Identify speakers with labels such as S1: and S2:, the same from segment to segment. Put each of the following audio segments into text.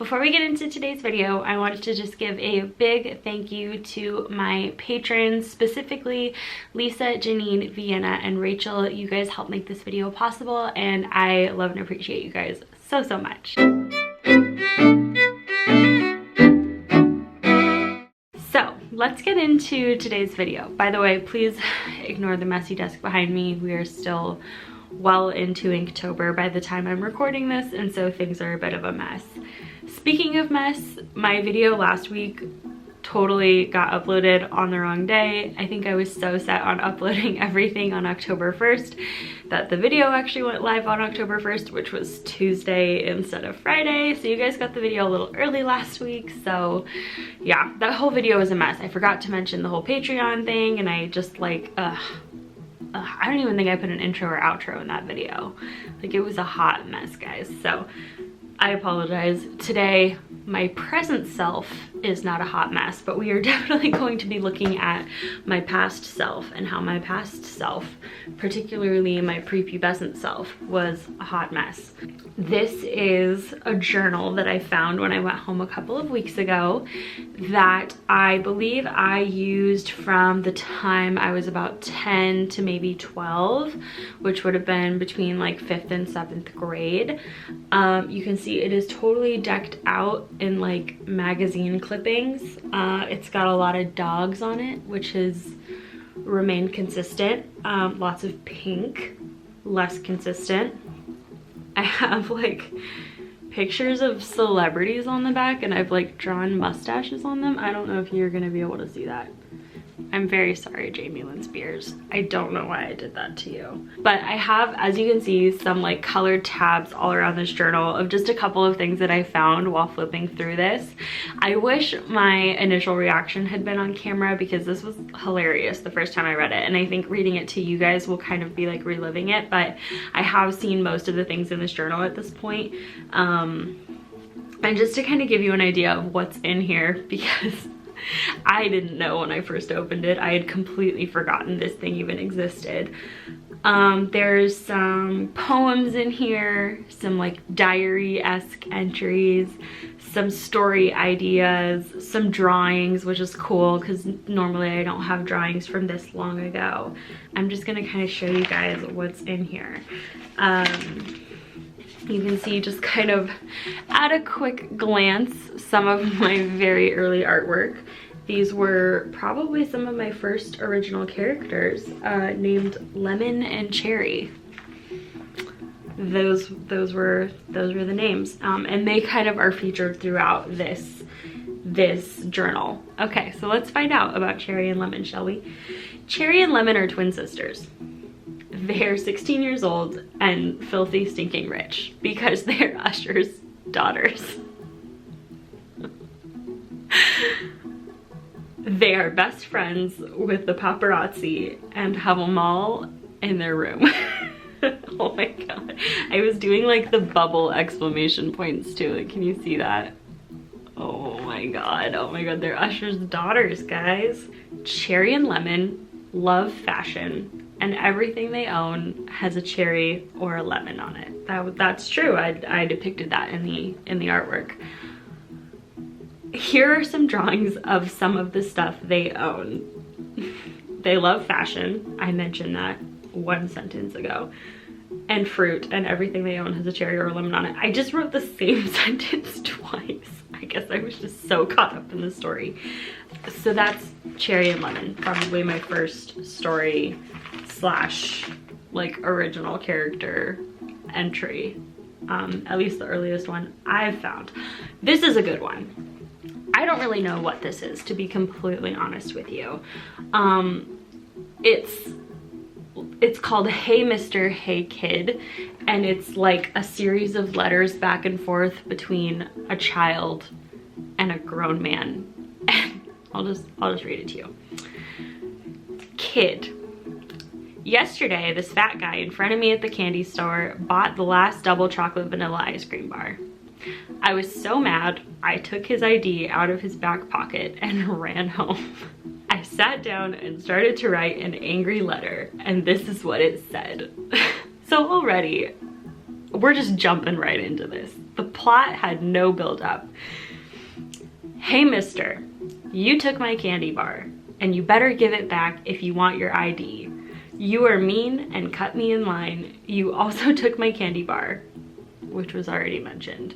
S1: Before we get into today's video, I wanted to just give a big thank you to my patrons, specifically Lisa, Janine, Vienna, and Rachel. You guys helped make this video possible, and I love and appreciate you guys so much. So let's get into today's video. By the way, please ignore the messy desk behind me. We are still well into Inktober by the time I'm recording this, and so things are a bit of a mess. Speaking of mess, my video last week totally got uploaded on the wrong day. I think I was so set on uploading everything on October 1st that the video actually went live on October 1st, which was Tuesday instead of Friday. So you guys got the video a little early last week. So yeah, that whole video was a mess. I forgot to mention the whole Patreon thing, and I just like, I don't even think I put an intro or outro in that video. Like, it was a hot mess, guys. So I apologize. Today, my present self is not a hot mess, but we are definitely going to be looking at my past self and how my past self, particularly my prepubescent self, was a hot mess. This is a journal that I found when I went home a couple of weeks ago that I believe I used from the time I was about 10 to maybe 12, which would have been between like 5th and 7th grade. You can see it is totally decked out in like magazine clippings. It's got a lot of dogs on it, which has remained consistent. Lots of pink, less consistent. I have like pictures of celebrities on the back, and I've like drawn mustaches on them. I don't know if you're gonna be able to see that. I'm very sorry, Jamie Lynn Spears. I don't know why I did that to you. But I have, as you can see, some like colored tabs all around this journal of just a couple of things that I found while flipping through this. I wish my initial reaction had been on camera because this was hilarious the first time I read it. And I think reading it to you guys will kind of be like reliving it, but I have seen most of the things in this journal at this point. And just to kind of give you an idea of what's in here, because I didn't know when I first opened it. I had completely forgotten this thing even existed. There's some poems in here, some like diary-esque entries, some story ideas, some drawings, which is cool because normally I don't have drawings from this long ago. I'm just gonna kind of show you guys what's in here. You can see just kind of at a quick glance some of my very early artwork. These were probably some of my first original characters, named Lemon and Cherry. Those were the names, and they kind of are featured throughout this journal. Okay, so let's find out about Cherry and Lemon, shall we? Cherry and Lemon are twin sisters. They're 16 years old and filthy stinking rich because they're Usher's daughters. They are best friends with the paparazzi and have them all in their room. Oh my god. I was doing like the bubble exclamation points too. Like, can you see that? Oh my god, they're Usher's daughters, guys. Cherry and Lemon love fashion, and everything they own has a cherry or a lemon on it. That's true. I depicted that in the artwork. Here are some drawings of some of the stuff they own. They love fashion. I mentioned that one sentence ago. And fruit, and everything they own has a cherry or a lemon on it. I just wrote the same sentence twice. I guess I was just so caught up in the story. So that's Cherry and Lemon, probably my first story slash like original character entry. At least the earliest one I've found. This is a good one. I don't really know what this is, to be completely honest with you. It's called Hey Mr. Hey Kid, and it's like a series of letters back and forth between a child and a grown man. I'll just read it to you. Kid. Yesterday, this fat guy in front of me at the candy store bought the last double chocolate vanilla ice cream bar. I was so mad, I took his ID out of his back pocket and ran home. I sat down and started to write an angry letter, and this is what it said. So already, we're just jumping right into this. The plot had no build up. Hey mister, you took my candy bar and you better give it back if you want your ID. You are mean and cut me in line. You also took my candy bar, which was already mentioned.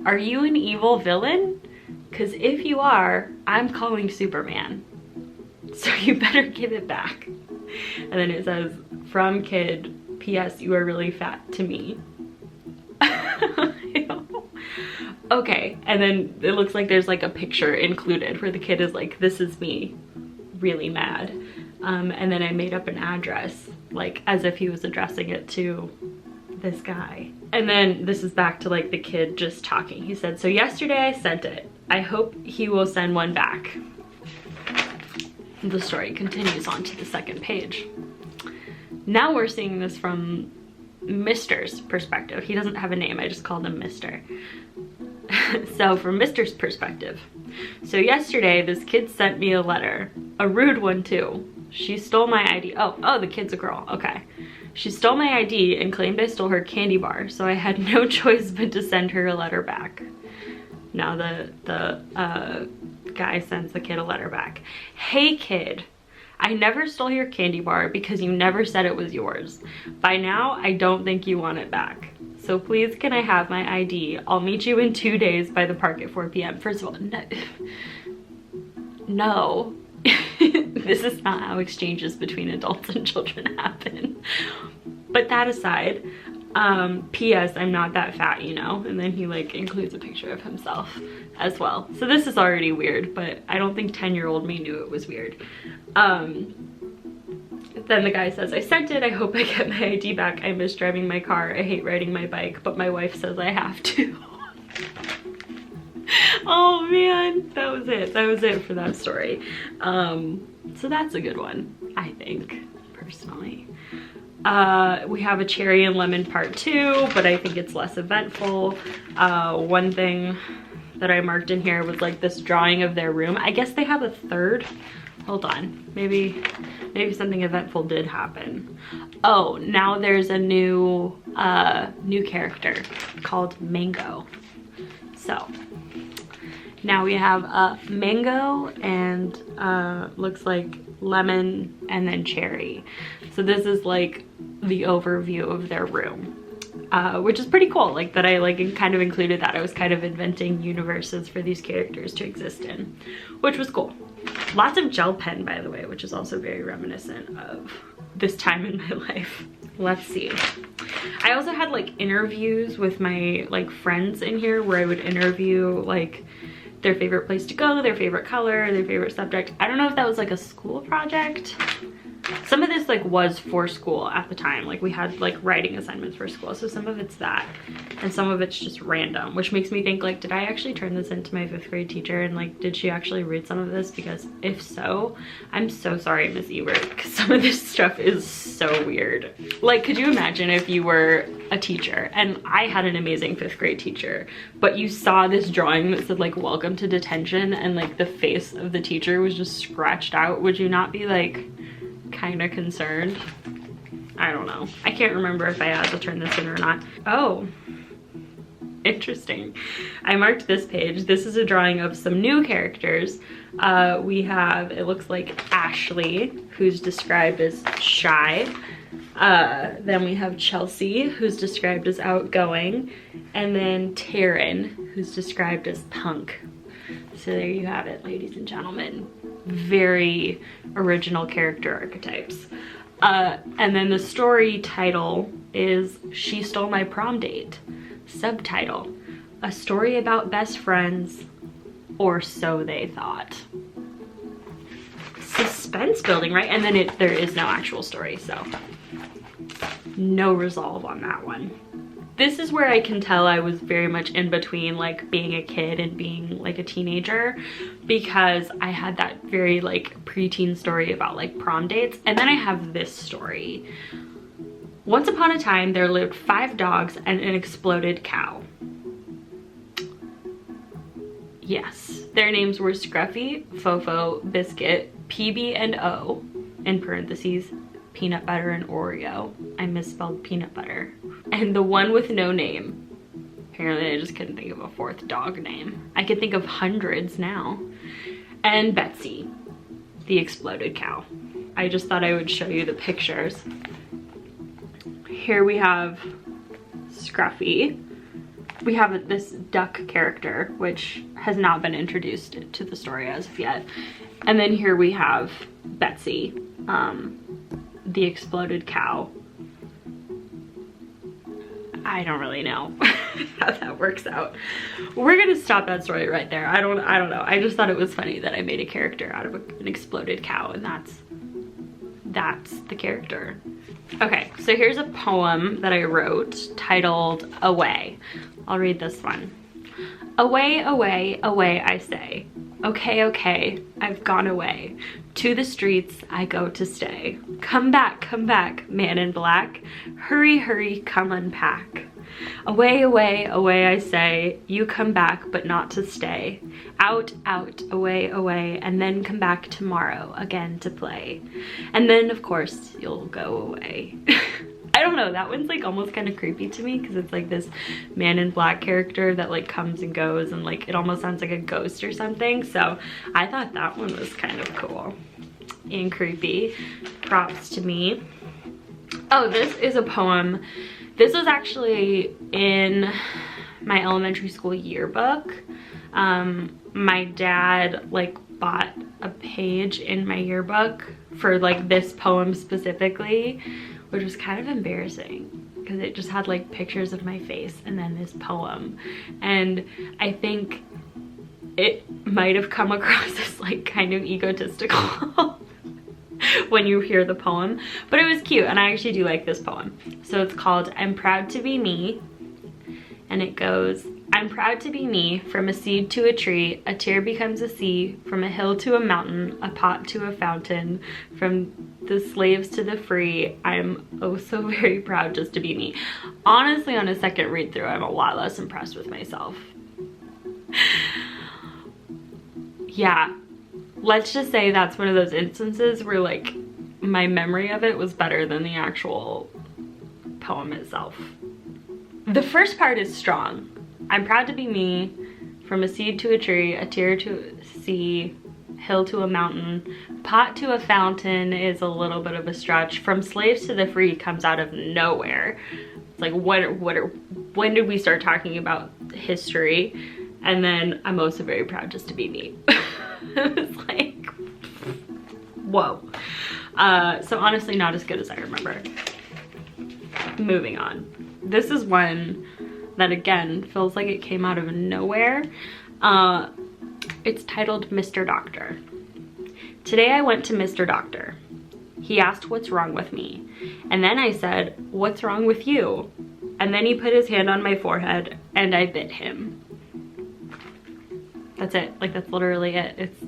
S1: Are you an evil villain? Because if you are, I'm calling Superman. So you better give it back. And then it says, from kid, P.S. you are really fat to me. Okay, and then it looks like there's like a picture included where the kid is like, this is me, really mad. And then I made up an address, like as if he was addressing it to this guy. And then this is back to like the kid just talking. He said, so yesterday I sent it. I hope he will send one back. The story continues on to the second page. Now we're seeing this from Mr.'s perspective. He doesn't have a name, I just called him Mr. So from Mr.'s perspective. So yesterday this kid sent me a letter, a rude one too. She stole my ID. Oh, the kid's a girl, okay. She stole my ID and claimed I stole her candy bar, so I had no choice but to send her a letter back. Now the guy sends the kid a letter back. Hey kid, I never stole your candy bar because you never said it was yours. By now, I don't think you want it back. So please can I have my ID? I'll meet you in 2 days by the park at 4 p.m. First of all, no. This is not how exchanges between adults and children happen. But that aside, P.S. I'm not that fat, you know? And then he like includes a picture of himself as well. So this is already weird, but I don't think 10-year-old me knew it was weird. Then the guy says, I sent it. I hope I get my ID back. I miss driving my car. I hate riding my bike, but my wife says I have to. Oh man, that was it. That was it for that story. So that's a good one, I think, personally. We have a cherry and lemon part 2, but I think it's less eventful. One thing that I marked in here was like this drawing of their room. I guess they have a third. Hold on, maybe something eventful did happen. Oh, now there's a new character called Mango. So now we have mango and looks like lemon and then cherry. So this is like the overview of their room, which is pretty cool. Like that I like kind of included that. I was kind of inventing universes for these characters to exist in, which was cool. Lots of gel pen, by the way, which is also very reminiscent of this time in my life. Let's see. I also had like interviews with my like friends in here where I would interview like their favorite place to go, their favorite color, their favorite subject. I don't know if that was like a school project. Some of this like was for school at the time. Like we had like writing assignments for school. So some of it's that and some of it's just random, which makes me think like, did I actually turn this into my 5th grade teacher? And like, did she actually read some of this? Because if so, I'm so sorry, Miss Ebert, because some of this stuff is so weird. Like, could you imagine if you were a teacher and I had an amazing 5th grade teacher, but you saw this drawing that said like, welcome to detention, and like the face of the teacher was just scratched out? Would you not be like, kind of concerned? I don't know. I can't remember if I had to turn this in or not. Oh, interesting. I marked this page. This is a drawing of some new characters. We have, it looks like Ashley, who's described as shy. Then we have Chelsea, who's described as outgoing. And then Taryn, who's described as punk. So there you have it, ladies and gentlemen. Very original character archetypes. And then the story title is She Stole My Prom Date. Subtitle, a story about best friends, or so they thought. Suspense building, right? And then there is no actual story, so no resolve on that one. This is where I can tell I was very much in between like being a kid and being like a teenager, because I had that very like preteen story about like prom dates, and then I have this story. Once upon a time there lived 5 dogs and an exploded cow. Yes, their names were Scruffy, Fofo, Biscuit, PB and O, in parentheses, peanut butter and Oreo. I misspelled peanut butter. and the one with no name. Apparently I just couldn't think of a fourth dog name. I could think of hundreds now. And Betsy, the exploded cow. I just thought I would show you the pictures. Here we have Scruffy. We have this duck character, which has not been introduced to the story as of yet. And then here we have Betsy, the exploded cow. I don't really know how that works out. We're gonna stop that story right there. I don't know. I just thought it was funny that I made a character out of an exploded cow, and that's the character. Okay, so here's a poem that I wrote titled Away. I'll read this one. Away, away, away, I say. Okay, okay, I've gone away. To the streets I go to stay. Come back, man in black. Hurry, hurry, come unpack. Away, away, away, I say. You come back, but not to stay. Out, out, away, away, and then come back tomorrow again to play. And then, of course, you'll go away. I don't know, that one's like almost kind of creepy to me because it's like this man in black character that like comes and goes, and like it almost sounds like a ghost or something. So I thought that one was kind of cool and creepy. Props to me. Oh, this is a poem. This was actually in my elementary school yearbook. My dad like bought a page in my yearbook for like this poem specifically, which was kind of embarrassing because it just had like pictures of my face and then this poem. And I think it might have come across as like kind of egotistical when you hear the poem, but it was cute and I actually do like this poem. So it's called I'm Proud to Be Me, and it goes, I'm proud to be me, from a seed to a tree, a tear becomes a sea, from a hill to a mountain, a pot to a fountain, from the slaves to the free, I'm oh so very proud just to be me. Honestly, on a second read through, I'm a lot less impressed with myself. Yeah, let's just say that's one of those instances where like my memory of it was better than the actual poem itself. The first part is strong. I'm proud to be me, from a seed to a tree, a tear to a sea, hill to a mountain, pot to a fountain is a little bit of a stretch. From slaves to the free comes out of nowhere. It's like when did we start talking about history? And then I'm also very proud just to be me. It was like, whoa. So honestly, not as good as I remember. Moving on. This is one that again feels like it came out of nowhere. It's titled Mr. Doctor. Today I went to Mr. Doctor. He asked what's wrong with me. And then I said, what's wrong with you? And then he put his hand on my forehead and I bit him. That's it. Like that's literally it. It's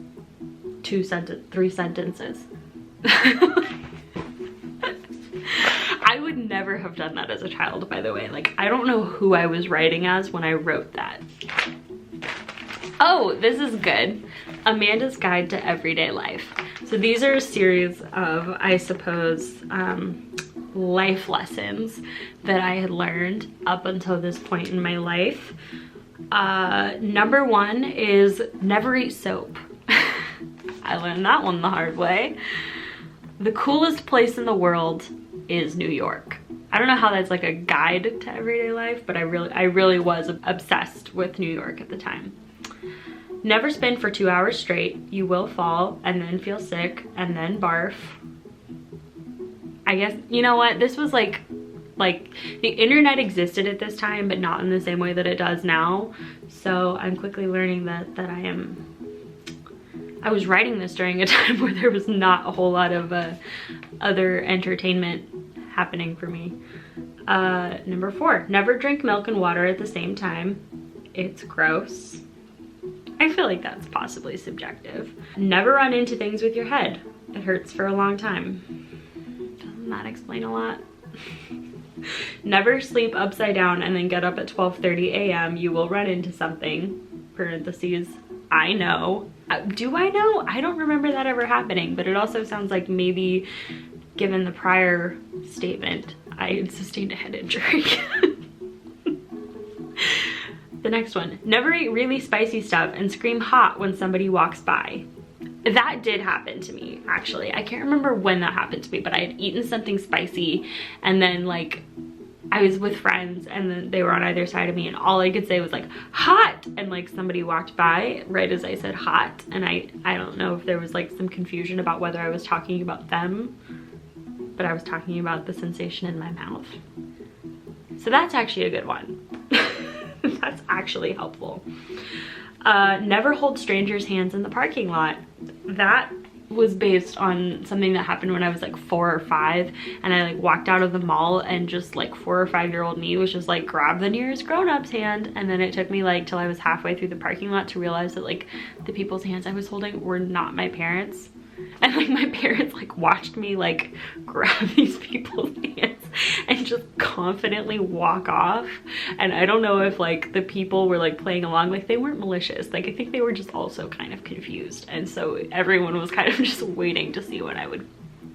S1: 3 sentences. I would never have done that as a child, by the way. Like, I don't know who I was writing as when I wrote that. Oh, this is good. Amanda's Guide to Everyday Life. So these are a series of, I suppose, life lessons that I had learned up until this point in my life. Number 1 is never eat soap. I learned that one the hard way. The coolest place in the world is New York. I don't know how that's like a guide to everyday life, but I really was obsessed with New York at the time. Never spin for 2 hours straight. You will fall and then feel sick and then barf. I guess, you know what? This was like the internet existed at this time, but not in the same way that it does now. So I'm quickly learning that I was writing this during a time where there was not a whole lot of other entertainment happening for me. Number 4, never drink milk and water at the same time. It's gross. I feel like that's possibly subjective. Never run into things with your head. It hurts for a long time. Doesn't that explain a lot? Never sleep upside down and then get up at 12:30 a.m. You will run into something. Parentheses, I know. Do I know? I don't remember that ever happening, but it also sounds like maybe, given the prior statement, I sustained a head injury. The next one, never eat really spicy stuff and scream hot when somebody walks by. That did happen to me, actually. I can't remember when that happened to me, but I had eaten something spicy and then like I was with friends and then they were on either side of me and all I could say was like hot, and like somebody walked by right as I said hot, and I don't know if there was like some confusion about whether I was talking about them, but I was talking about the sensation in my mouth. So that's actually a good one. That's actually helpful. Never hold strangers' hands in the parking lot. That was based on something that happened when I was like 4 or 5, and I like walked out of the mall and just like 4 or 5-year-old me was just like grab the nearest grown-up's hand, and then it took me like till I was halfway through the parking lot to realize that like the people's hands I was holding were not my parents. And like my parents like watched me like grab these people's hands and just confidently walk off. And I don't know if like the people were like playing along, like they weren't malicious. Like I think they were just also kind of confused. And so everyone was kind of just waiting to see when I would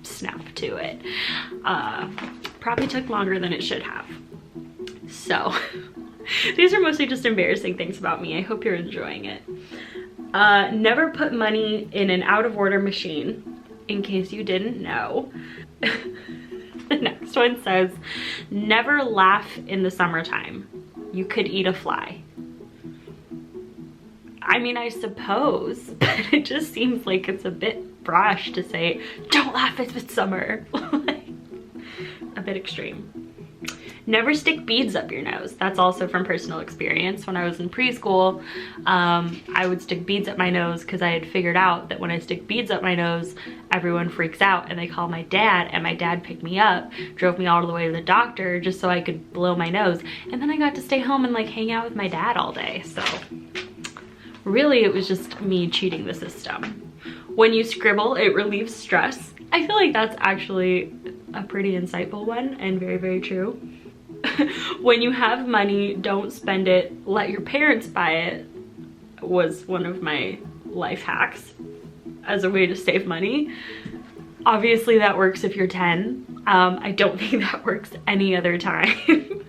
S1: snap to it. Probably took longer than it should have. So these are mostly just embarrassing things about me. I hope you're enjoying it. Never put money in an out of order machine, in case you didn't know. The next one says, never laugh in the summertime. You could eat a fly. I mean, I suppose, but it just seems like it's a bit brash to say, don't laugh if it's summer. A bit extreme. Never stick beads up your nose. That's also from personal experience. When I was in preschool, I would stick beads up my nose because I had figured out that when I stick beads up my nose, everyone freaks out and they call my dad, and my dad picked me up, drove me all the way to the doctor just so I could blow my nose. And then I got to stay home and like hang out with my dad all day. So really it was just me cheating the system. When you scribble, it relieves stress. I feel like that's actually a pretty insightful one and very, very true. When you have money, don't spend it, let your parents buy it, was one of my life hacks as a way to save money. Obviously that works if you're 10. I don't think that works any other time.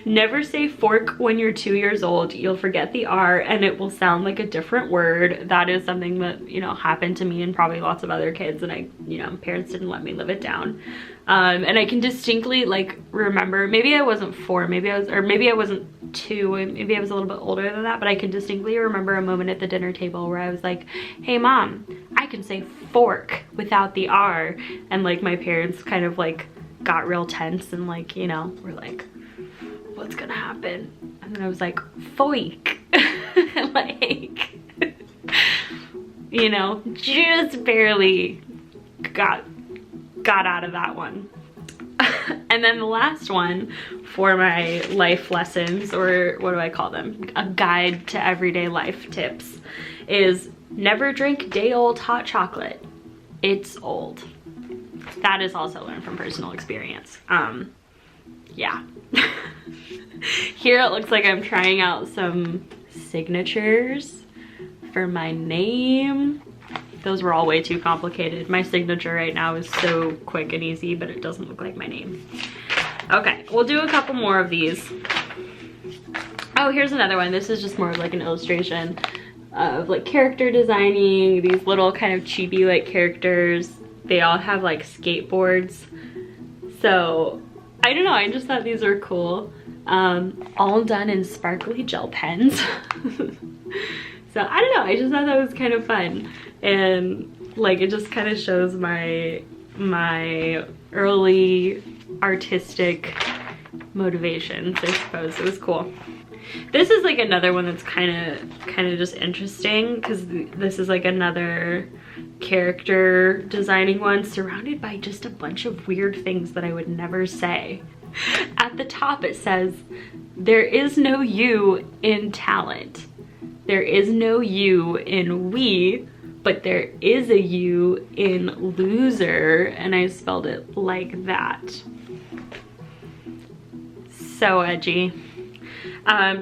S1: Never say fork when you're 2 years old. You'll forget the R and it will sound like a different word. That is something that, you know, happened to me and probably lots of other kids, and parents didn't let me live it down. And I can distinctly like remember, maybe I wasn't 4, maybe I wasn't 2, maybe I was a little bit older than that, but I can distinctly remember a moment at the dinner table where I was like, hey mom, I can say fork without the R. And like my parents kind of like got real tense and like, you know, were like, what's gonna happen? And then I was like, foik. Like, you know, just barely got out of that one. And then the last one for my life lessons, or what do I call them? A guide to everyday life tips, is never drink day old hot chocolate. It's old. That is also learned from personal experience. Yeah. Here it looks like I'm trying out some signatures for my name. Those were all way too complicated. My signature right now is so quick and easy, but it doesn't look like my name. Okay, we'll do a couple more of these. Oh, here's another one. This is just more of like an illustration of like character designing, these little kind of chibi like characters. They all have like skateboards. So I don't know, I just thought these were cool. All done in sparkly gel pens. So I don't know, I just thought that was kind of fun. And like it just kind of shows my early artistic motivations, I suppose. It was cool. This is like another one that's kind of just interesting, because this is like another character designing one surrounded by just a bunch of weird things that I would never say. At the top it says, there is no you in talent. There is no you in we, but there is a you in loser, and I spelled it like that. So edgy.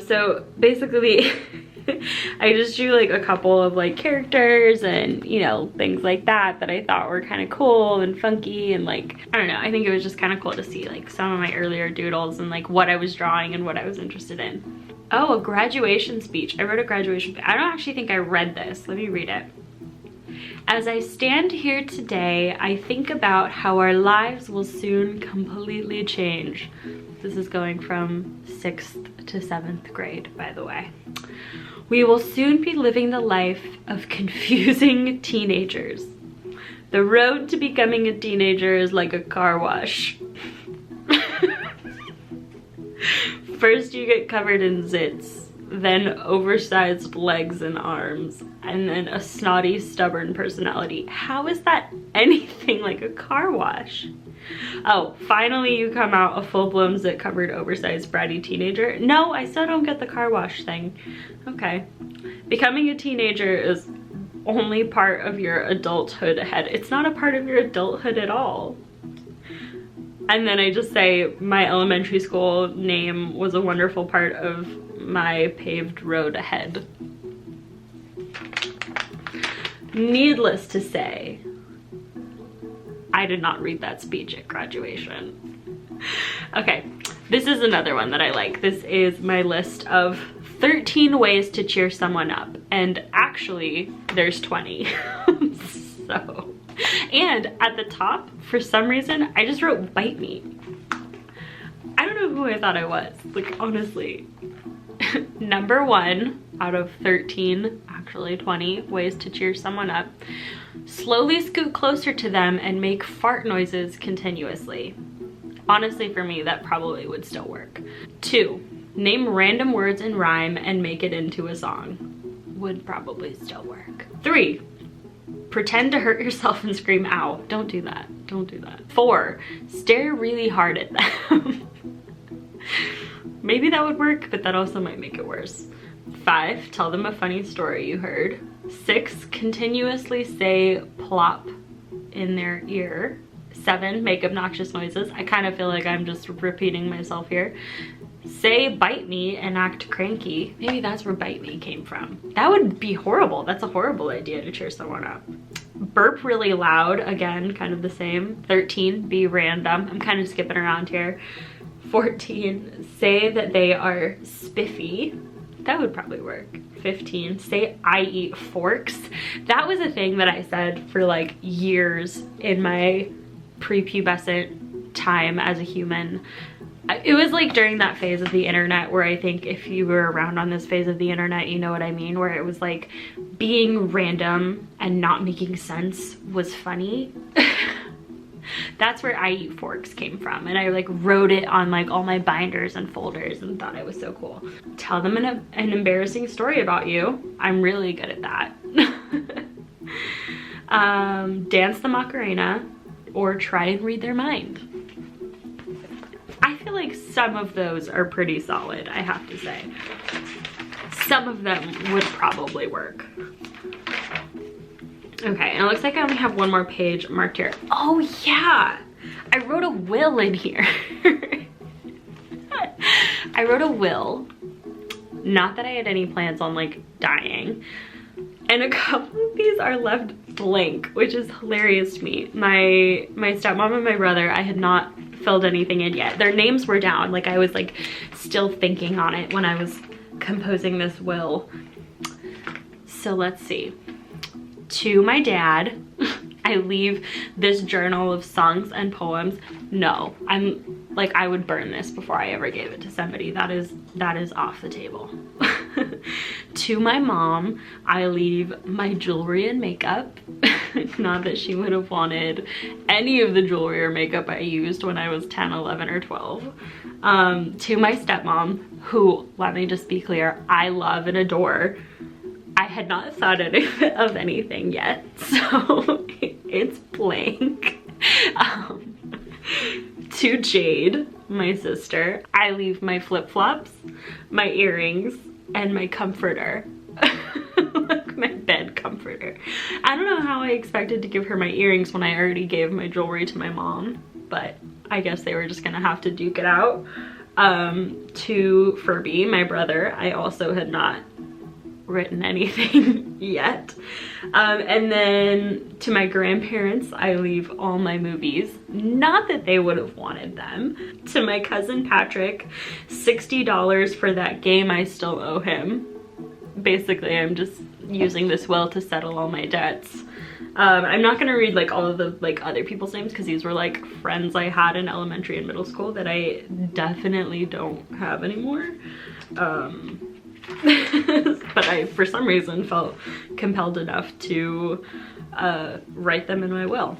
S1: So basically I just drew like a couple of like characters and, you know, things like that that I thought were kind of cool and funky, and like, I don't know, I think it was just kind of cool to see like some of my earlier doodles and like what I was drawing and what I was interested in. Oh, a graduation speech. I wrote a graduation. I don't actually think I read this. Let me read it. As I stand here today, I think about how our lives will soon completely change. This is going from 6th to 7th grade, by the way. We will soon be living the life of confusing teenagers. The road to becoming a teenager is like a car wash. First you get covered in zits, then oversized legs and arms, and then a snotty, stubborn personality. How is that anything like a car wash? Oh, finally you come out a full-blown zit-covered, oversized, bratty teenager. No, I still don't get the car wash thing. Okay. Becoming a teenager is only part of your adulthood ahead. It's not a part of your adulthood at all. And then I just say my elementary school name was a wonderful part of my paved road ahead. Needless to say, I did not read that speech at graduation. Okay, this is another one that I like. This is my list of 13 ways to cheer someone up. And actually, there's 20. So, and at the top, for some reason, I just wrote bite me. I don't know who I thought I was, like honestly. Number 1 out of 13, actually 20 ways to cheer someone up. Slowly scoot closer to them and make fart noises continuously. Honestly, for me, that probably would still work. 2, name random words in rhyme and make it into a song. Would probably still work. 3, pretend to hurt yourself and scream ow. Don't do that. Don't do that. 4, stare really hard at them. Maybe that would work, but that also might make it worse. 5, tell them a funny story you heard. 6, continuously say plop in their ear. 7, make obnoxious noises. I kind of feel like I'm just repeating myself here. Say bite me and act cranky. Maybe that's where bite me came from. That would be horrible. That's a horrible idea to cheer someone up. Burp really loud, again, kind of the same. 13, be random. I'm kind of skipping around here. 14, say that they are spiffy. That would probably work. 15, say I eat forks. That was a thing that I said for like years in my prepubescent time as a human. It was like during that phase of the internet where I think if you were around on this phase of the internet, you know what I mean, where it was like being random and not making sense was funny. That's where I eat forks came from, and I like wrote it on like all my binders and folders and thought it was so cool. Tell them an embarrassing story about you. I'm really good at that. Dance the Macarena or try and read their mind. I feel like some of those are pretty solid, I have to say. Some of them would probably work. Okay, and it looks like I only have one more page marked here. Oh yeah, I wrote a will in here. I wrote a will. Not that I had any plans on like dying. And a couple of these are left blank, which is hilarious to me. My stepmom and my brother, I had not filled anything in yet. Their names were down. Like I was like still thinking on it when I was composing this will. So let's see. To my dad, I leave this journal of songs and poems. No, I'm like, I would burn this before I ever gave it to somebody. That is off the table. To my mom, I leave my jewelry and makeup. Not that she would have wanted any of the jewelry or makeup I used when I was 10, 11, or 12. To my stepmom, who, let me just be clear, I love and adore. I had not thought of anything yet, so it's blank. To Jade, my sister, I leave my flip-flops, my earrings, and my comforter. Like my bed comforter. I don't know how I expected to give her my earrings when I already gave my jewelry to my mom, but I guess they were just gonna have to duke it out. To Furby, my brother, I also had not written anything yet. And then to my grandparents, I leave all my movies. Not that they would have wanted them. To my cousin Patrick, $60 for that game I still owe him. Basically, I'm just using this will to settle all my debts. I'm not gonna read like all of the like other people's names because these were like friends I had in elementary and middle school that I definitely don't have anymore. But I, for some reason, felt compelled enough to write them in my will.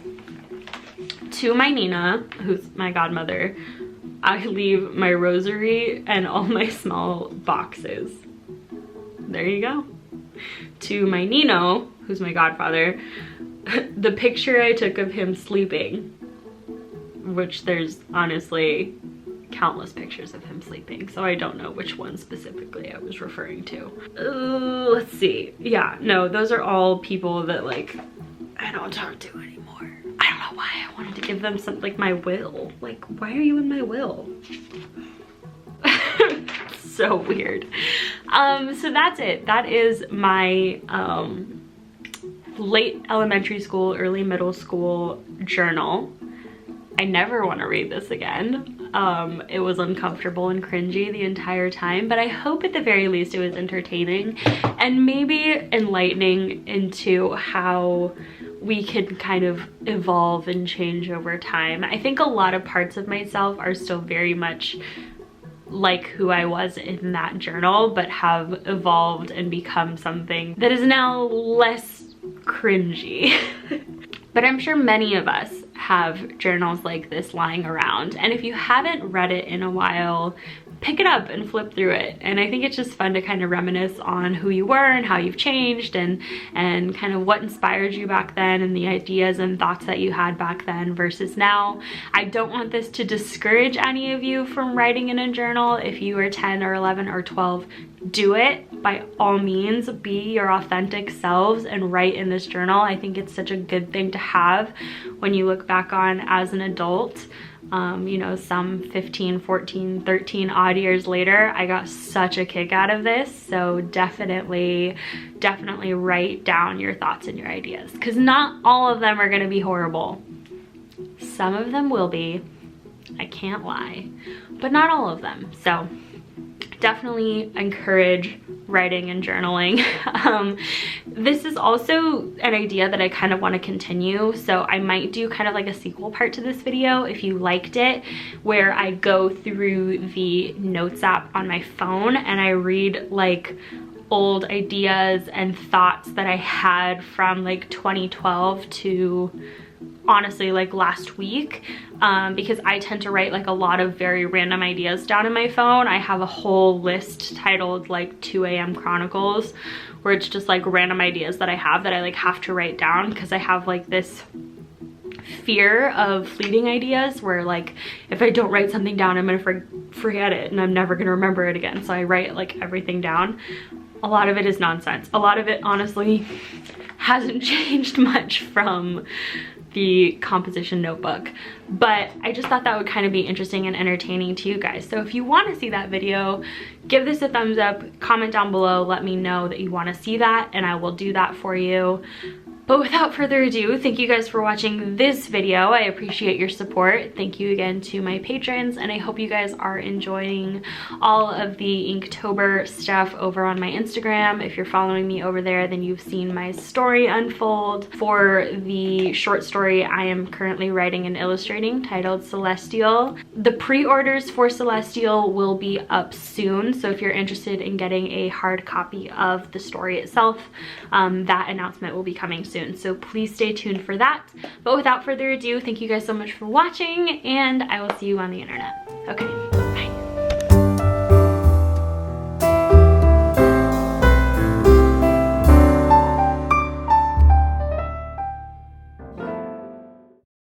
S1: To my Nina, who's my godmother, I leave my rosary and all my small boxes. There you go. To my Nino, who's my godfather, the picture I took of him sleeping, which there's honestly countless pictures of him sleeping, so I don't know which one specifically I was referring to. Let's see. Yeah, no, those are all people that like I don't talk to anymore. I don't know why I wanted to give them some, like my will. Like, why are you in my will? So weird. So that's it. That is my late elementary school, early middle school journal. I never want to read this again. It was uncomfortable and cringy the entire time, but I hope at the very least it was entertaining and maybe enlightening into how we can kind of evolve and change over time. I think a lot of parts of myself are still very much like who I was in that journal, but have evolved and become something that is now less cringy. But I'm sure many of us have journals like this lying around, and if you haven't read it in a while, pick it up and flip through it. And I think it's just fun to kind of reminisce on who you were and how you've changed and kind of what inspired you back then and the ideas and thoughts that you had back then versus now. I don't want this to discourage any of you from writing in a journal. If you are 10 or 11 or 12, do it. By all means, be your authentic selves and write in this journal. I think it's such a good thing to have when you look back on as an adult. You know, some 15, 14, 13 odd years later, I got such a kick out of this. So definitely write down your thoughts and your ideas, because not all of them are going to be horrible. Some of them will be, I can't lie, but not all of them. So definitely encourage writing and journaling. This is also an idea that I kind of want to continue, so I might do kind of like a sequel part to this video if you liked it, where I go through the notes app on my phone and I read like old ideas and thoughts that I had from like 2012 to honestly like last week, because I tend to write like a lot of very random ideas down in my phone. I have a whole list titled like 2 a.m. Chronicles, where it's just like random ideas that I have that I like have to write down, because I have like this fear of fleeting ideas where like if I don't write something down, I'm gonna forget it and I'm never gonna remember it again. So I write like everything down. A lot of it is nonsense. A lot of it honestly hasn't changed much from the composition notebook, but I just thought that would kind of be interesting and entertaining to you guys. So if you want to see that video, give this a thumbs up, comment down below, let me know that you want to see that, and I will do that for you. But without further ado, thank you guys for watching this video. I appreciate your support. Thank you again to my patrons, and I hope you guys are enjoying all of the Inktober stuff over on my Instagram. If you're following me over there, then you've seen my story unfold. For the short story I am currently writing and illustrating titled Celestial, the pre-orders for Celestial will be up soon, so if you're interested in getting a hard copy of the story itself, that announcement will be coming soon. So please stay tuned for that. But without further ado, thank you guys so much for watching, and I will see you on the internet. Okay.